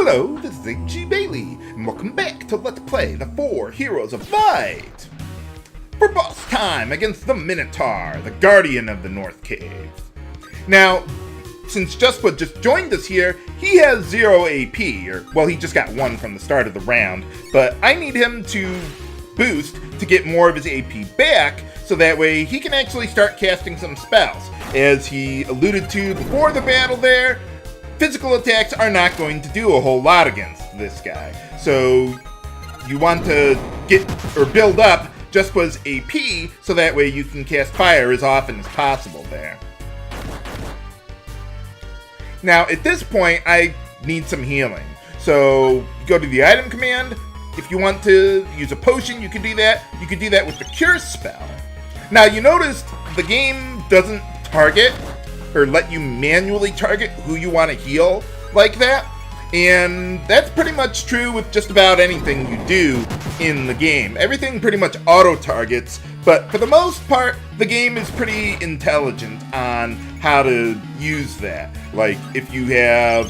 Hello, this is H.G. Bailey, and welcome back to Let's Play the 4 Heroes of Light! For boss time against the Minotaur, the Guardian of the North Cave. Now, since Justwood just joined us here, he has 0 AP, he just got 1 from the start of the round, but I need him to boost to get more of his AP back, so that way he can actually start casting some spells. As he alluded to before the battle there, physical attacks are not going to do a whole lot against this guy. So you want to get or build up Justwood's AP so that way you can cast fire as often as possible there. Now at this point I need some healing. So you go to the item command. If you want to use a potion, you can do that. You can do that with the cure spell. Now you noticed the game doesn't target or let you manually target who you want to heal like that. And that's pretty much true with just about anything you do in the game. Everything pretty much auto-targets, but for the most part, the game is pretty intelligent on how to use that. Like, if you have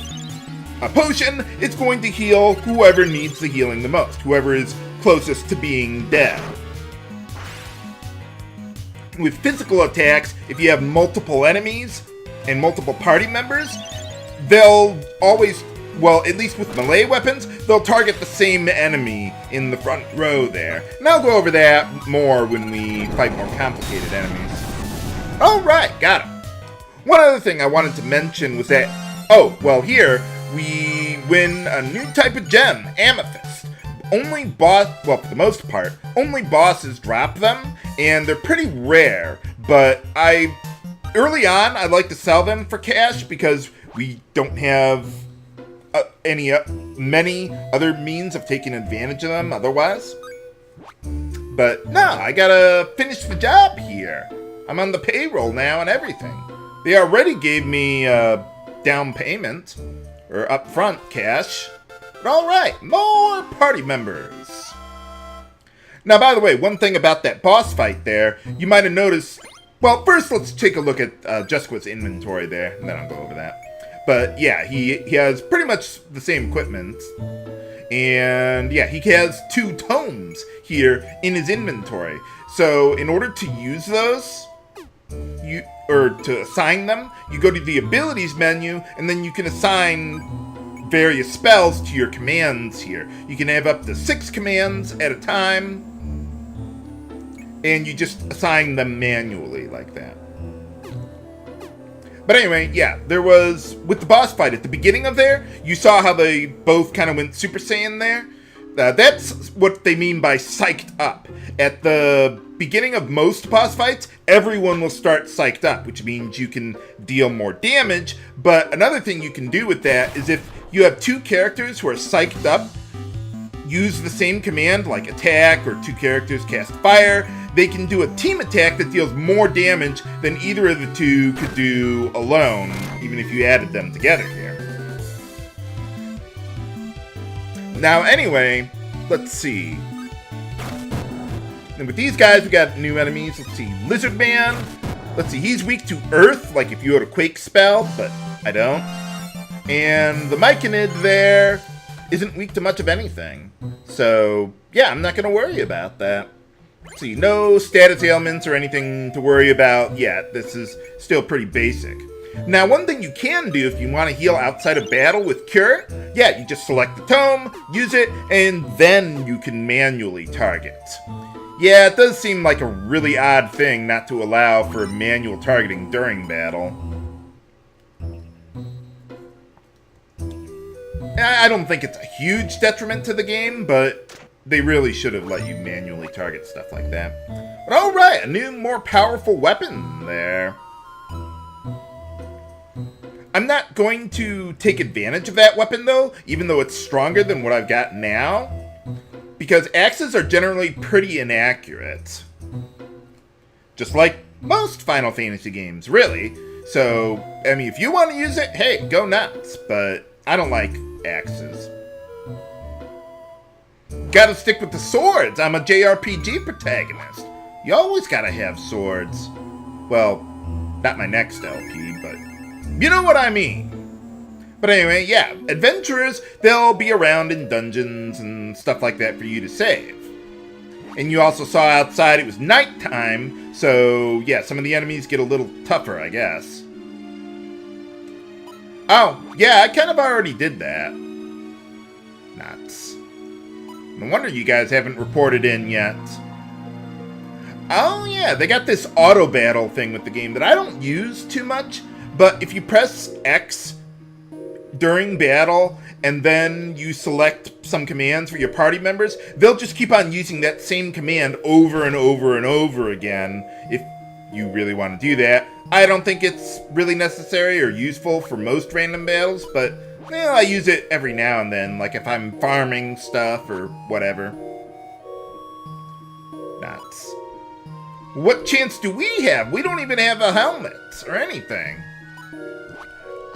a potion, it's going to heal whoever needs the healing the most, whoever is closest to being dead. With physical attacks, if you have multiple enemies and multiple party members, they'll always, at least with melee weapons, they'll target the same enemy in the front row there. And I'll go over that more when we fight more complicated enemies. Alright, got him. One other thing I wanted to mention was that, here we win a new type of gem, Amethyst. For the most part, only bosses drop them, and they're pretty rare, but early on, I like to sell them for cash because we don't have many other means of taking advantage of them otherwise. But no, I gotta finish the job here. I'm on the payroll now and everything. They already gave me a down payment, or upfront cash. But alright, more party members. Now, by the way, one thing about that boss fight there, you might have noticed. Well, first let's take a look at Justwood's inventory there, and then I'll go over that. But yeah, he has pretty much the same equipment. And yeah, he has 2 tomes here in his inventory. So in order to use those, to assign them, you go to the abilities menu, and then you can assign various spells to your commands here. You can have up to 6 commands at a time, and you just assign them manually like that. But anyway, yeah, there was, with the boss fight at the beginning of there, you saw how they both kind of went Super Saiyan there. That's what they mean by psyched up. At the beginning of most boss fights, everyone will start psyched up, which means you can deal more damage. But another thing you can do with that is if you have 2 characters who are psyched up, use the same command, like attack, or 2 characters cast fire, they can do a team attack that deals more damage than either of the 2 could do alone, even if you added them together here. Now anyway, let's see. And with these guys, we got new enemies. Let's see, Lizard Man. Let's see, he's weak to Earth, like if you had a Quake spell, but I don't. And the Myconid there isn't weak to much of anything. So, yeah, I'm not going to worry about that. See, no status ailments or anything to worry about yet. This is still pretty basic. Now, one thing you can do if you want to heal outside of battle with Cure, yeah, you just select the tome, use it, and then you can manually target. Yeah, it does seem like a really odd thing not to allow for manual targeting during battle. I don't think it's a huge detriment to the game, but they really should have let you manually target stuff like that. But alright, a new, more powerful weapon there. I'm not going to take advantage of that weapon, though, even though it's stronger than what I've got now, because axes are generally pretty inaccurate. Just like most Final Fantasy games, really. So, I mean, if you want to use it, hey, go nuts, but I don't like axes. Gotta stick with the swords. I'm a JRPG protagonist. You always gotta have swords. Well, not my next LP, but you know what I mean. But anyway, yeah, adventurers, they'll be around in dungeons and stuff like that for you to save. And you also saw outside it was nighttime, so yeah, some of the enemies get a little tougher, I guess. Oh, yeah, I kind of already did that. Nuts. No wonder you guys haven't reported in yet. Oh yeah, they got this auto battle thing with the game that I don't use too much, but if you press X during battle and then you select some commands for your party members, they'll just keep on using that same command over and over and over again if you really want to do that. I don't think it's really necessary or useful for most random battles, but I use it every now and then, like if I'm farming stuff or whatever. Nuts. What chance do we have? We don't even have a helmet or anything.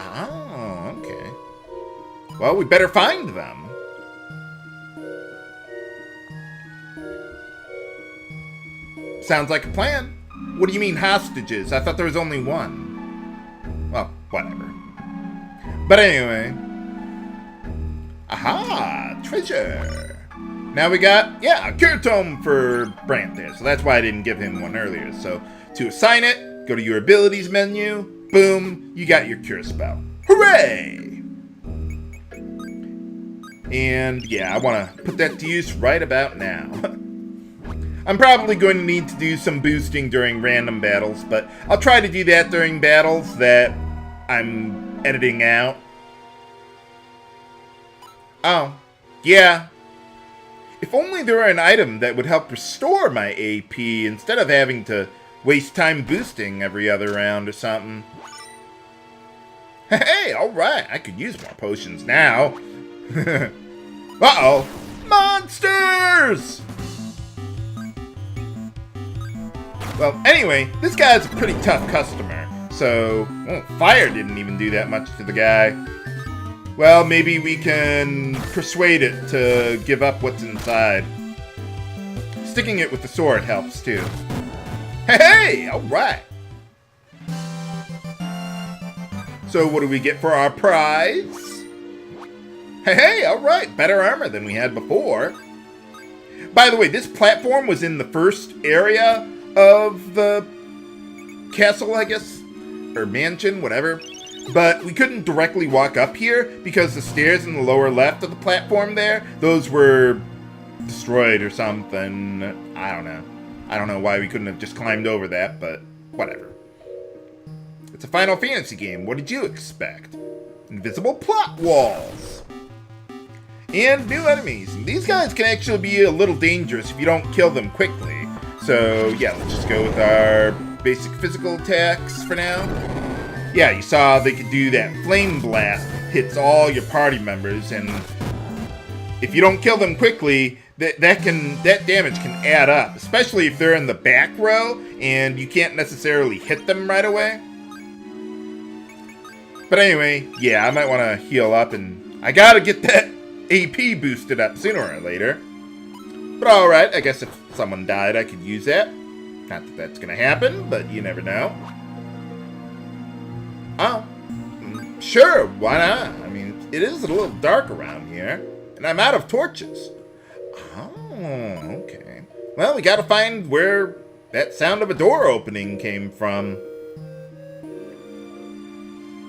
Oh, okay. Well, we better find them. Sounds like a plan. What do you mean hostages? I thought there was only one. Well, whatever. But anyway. Aha! Treasure! Now we got, a cure tome for Brant there. So that's why I didn't give him one earlier. So to assign it, go to your abilities menu. Boom! You got your cure spell. Hooray! And yeah, I want to put that to use right about now. I'm probably going to need to do some boosting during random battles, but I'll try to do that during battles that I'm editing out. Oh, yeah. If only there were an item that would help restore my AP instead of having to waste time boosting every other round or something. Hey, alright, I could use more potions now. Uh-oh. Monsters! Well, anyway, this guy's a pretty tough customer. So, fire didn't even do that much to the guy. Well, maybe we can persuade it to give up what's inside. Sticking it with the sword helps, too. Hey, alright. So what do we get for our prize? Hey, alright, better armor than we had before. By the way, this platform was in the first area of the castle, I guess, or mansion, whatever. But we couldn't directly walk up here because the stairs in the lower left of the platform there, those were destroyed or something. I don't know. I don't know why we couldn't have just climbed over that, but whatever. It's a Final Fantasy game. What did you expect? Invisible plot walls. And new enemies. And these guys can actually be a little dangerous if you don't kill them quickly. So, yeah, let's just go with our basic physical attacks for now. Yeah, you saw they could do that flame blast. Hits all your party members, and if you don't kill them quickly, that damage can add up. Especially if they're in the back row, and you can't necessarily hit them right away. But anyway, yeah, I might want to heal up, and I gotta get that AP boosted up sooner or later. But alright, I guess if someone died, I could use that. Not that that's gonna happen, but you never know. Oh, sure, why not? I mean, it is a little dark around here, and I'm out of torches. Oh, okay. Well, we gotta find where that sound of a door opening came from.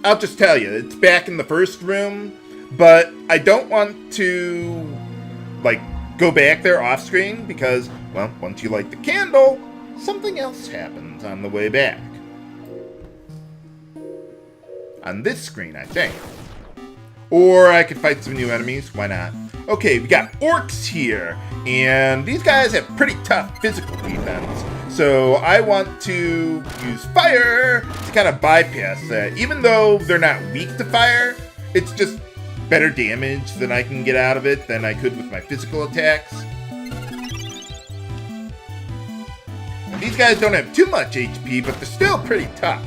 I'll just tell you, it's back in the first room, but I don't want to, like, go back there off screen because, well, once you light the candle, something else happens on the way back. On this screen, I think. Or I could fight some new enemies, why not? Okay, we got orcs here, and these guys have pretty tough physical defense. So I want to use fire to kind of bypass that. Even though they're not weak to fire, it's just better damage than I can get out of it than I could with my physical attacks. And these guys don't have too much HP, but they're still pretty tough.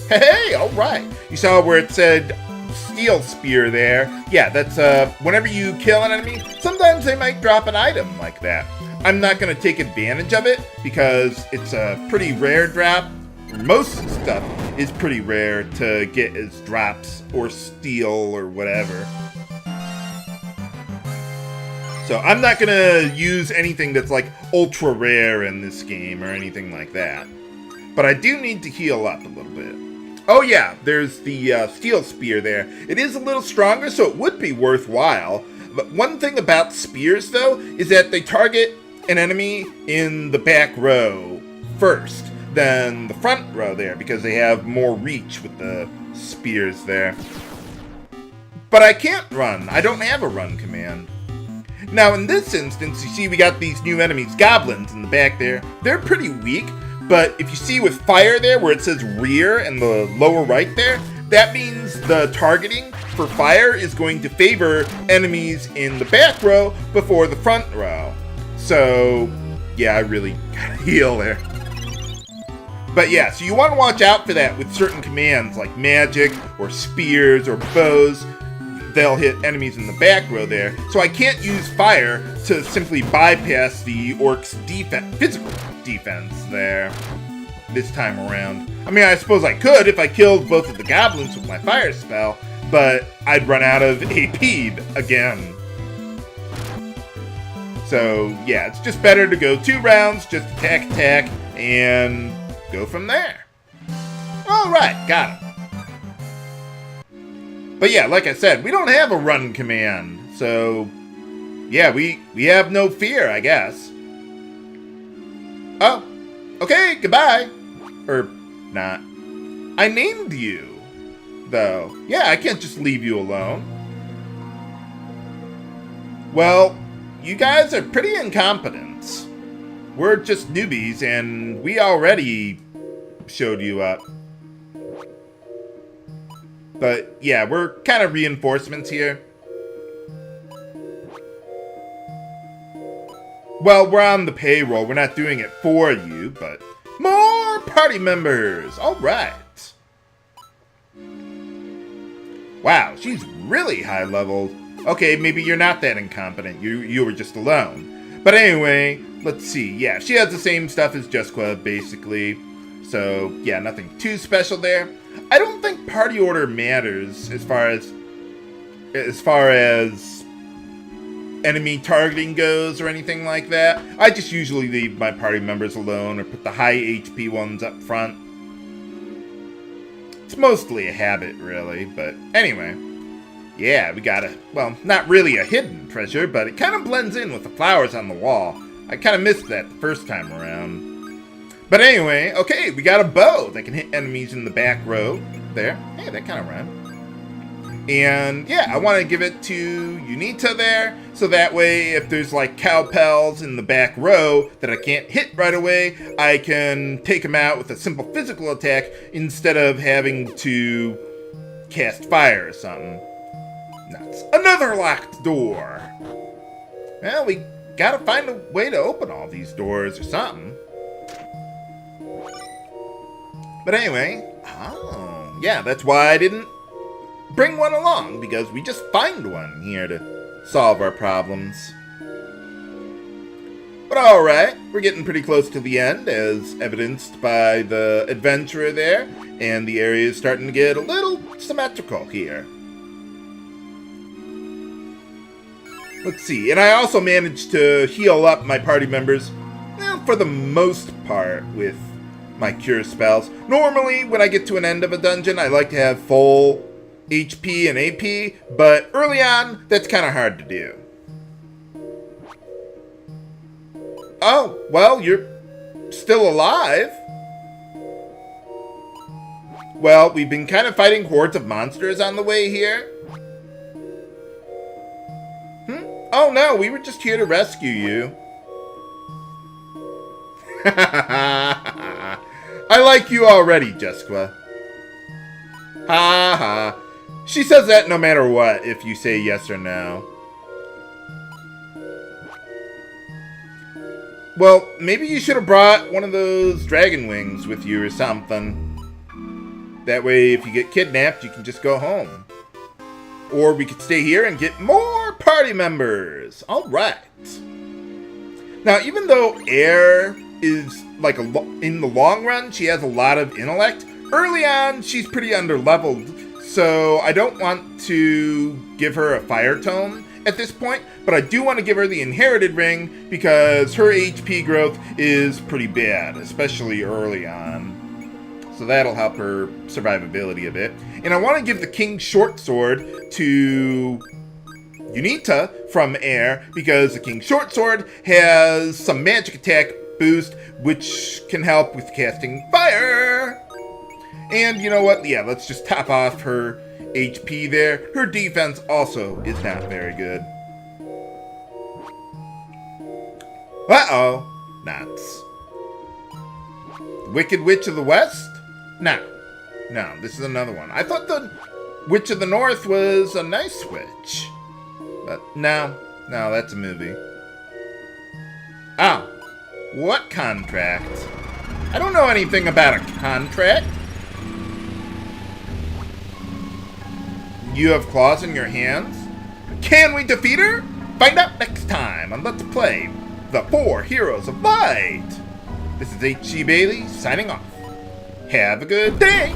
Hey, alright. You saw where it said steel spear there. Yeah, that's whenever you kill an enemy, sometimes they might drop an item like that. I'm not going to take advantage of it because it's a pretty rare drop, most stuff is pretty rare to get as drops or steal or whatever. So I'm not going to use anything that's like ultra rare in this game or anything like that. But I do need to heal up a little bit. Oh yeah, there's the steel spear there. It is a little stronger, so it would be worthwhile. But one thing about spears, though, is that they target an enemy in the back row first than the front row there, because they have more reach with the spears there. But I can't run. I don't have a run command. Now, in this instance, you see we got these new enemies, goblins, in the back there. They're pretty weak, but if you see with fire there, where it says rear in the lower right there, that means the targeting for fire is going to favor enemies in the back row before the front row. So, yeah, I really gotta heal there. But yeah, so you want to watch out for that with certain commands like magic or spears or bows. They'll hit enemies in the back row there. So I can't use fire to simply bypass the orcs' physical defense there this time around. I mean, I suppose I could if I killed both of the goblins with my fire spell, but I'd run out of AP again. So yeah, it's just better to go 2 rounds, just attack, and go from there. Alright, got him. But yeah, like I said, we don't have a run command, so yeah, we have no fear, I guess. Oh, okay, goodbye. Or not. I named you, though. Yeah, I can't just leave you alone. Well, you guys are pretty incompetent. We're just newbies, and we already showed you up. But yeah, we're kind of reinforcements here. Well, we're on the payroll. We're not doing it for you, but more party members. All right. Wow, she's really high level. Okay, maybe you're not that incompetent. You were just alone. But anyway, let's see. Yeah, she has the same stuff as Jesqua, basically. So yeah, nothing too special there. I don't think party order matters as far as enemy targeting goes or anything like that. I just usually leave my party members alone or put the high HP ones up front. It's mostly a habit, really, but anyway. Yeah, we got well, not really a hidden treasure, but it kind of blends in with the flowers on the wall. I kind of missed that the first time around. But anyway, okay, we got a bow that can hit enemies in the back row there. Hey, that kind of rhymed. And yeah, I want to give it to Unita there, so that way if there's like cowpels in the back row that I can't hit right away, I can take them out with a simple physical attack instead of having to cast fire or something. Nuts. Another locked door. Well, we gotta find a way to open all these doors or something. But anyway, oh, yeah, that's why I didn't bring one along, because we just find one here to solve our problems. But alright, we're getting pretty close to the end, as evidenced by the adventurer there, and the area is starting to get a little symmetrical here. Let's see, and I also managed to heal up my party members, well, for the most part, with my cure spells. Normally, when I get to an end of a dungeon, I like to have full HP and AP, but early on, that's kind of hard to do. Oh, well, you're still alive. Well, we've been kind of fighting hordes of monsters on the way here. Oh no, we were just here to rescue you. I like you already, Jesqua. Ha ha. She says that no matter what, if you say yes or no. Well, maybe you should have brought one of those dragon wings with you or something. That way, if you get kidnapped, you can just go home. Or we could stay here and get more party members. All right. Now, even though Aire is like in the long run, she has a lot of intellect. Early on, she's pretty underleveled, so I don't want to give her a fire tome at this point, but I do want to give her the inherited ring because her HP growth is pretty bad, especially early on. So that'll help her survivability a bit. And I want to give the King's Short Sword to Unita from Aire because the King's Short Sword has some magic attack boost, which can help with casting fire. And you know what? Yeah, let's just top off her HP there. Her defense also is not very good. Uh-oh. Nuts. Wicked Witch of the West? No, this is another one. I thought the Witch of the North was a nice witch. But no, that's a movie. Oh, what contract? I don't know anything about a contract. You have claws in your hands? Can we defeat her? Find out next time on Let's Play The 4 Heroes of Light. This is H.G. Bailey signing off. Have a good day.